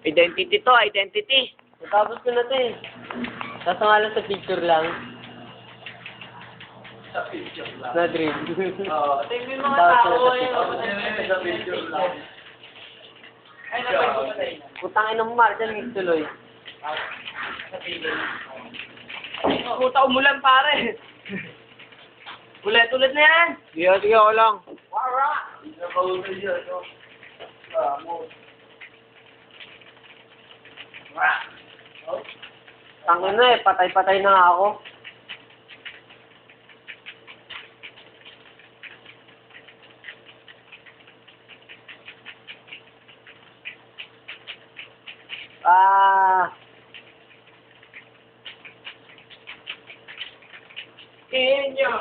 Identity to, identity. Natapos ko na to eh. Tapos nga lang sa picture lang. Sa picture lang. Na dream. Oo. Tingnan mo mga Tapos tao na eh. Sa picture lang. Ay, napagpumatay na. Putang ina mo, Marjan, tuloy. Puta, umulan pare. Ulit na yan. Sige, ako lang. Hindi na mahusay yun, no? Mo. Tangin na eh, patay-patay na nga ako.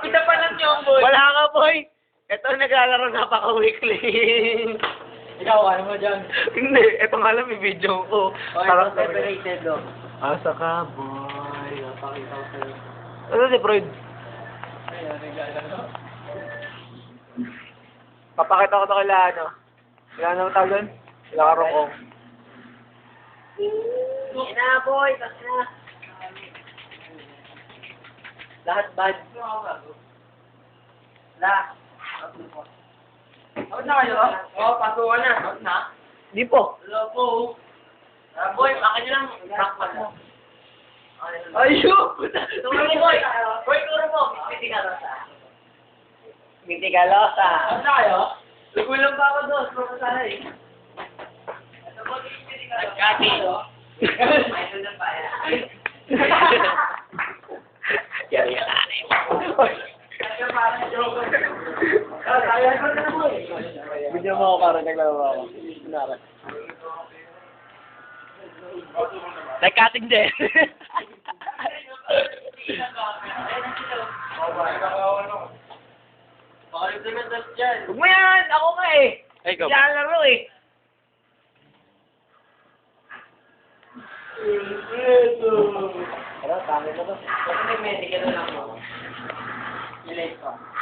Pita pa lang yung boy. Wala ka, boy. Ito, naglalaro napaka-weekly. Ikaw, ano mo dyan? Hindi, ito nga lang, may video ko. Parang separated, oh. Asa ka, boy. Napakita ko sa'yo. Ano si Freud? Ayun, naglalaro. Papakita ko ito kila, ano. Kila ano tawag doon? Kila karongkong. Ina boy, na. Lahat bad. La. Out na kayo? Oo, pasukan na. Out na? Di po. Hello po. Boy, akin nyo lang. Sakpan mo. Ayun! Turo mo, boy. Boy, turo mo. Pitigalosa. Out na kayo? Nagulang pa ako doon. Papasala eh. Nagkati. Ay, doon pa yan. Yari ka nanay mo. Video mo ako parang naglalaro ako. Kunwari. Nagkating din. Huwag mo yan! Ako nga eh! Ay, ikaw. Lalaro eh! Pero, tama na to. Kasi may medical na lang ako. Ilay ko.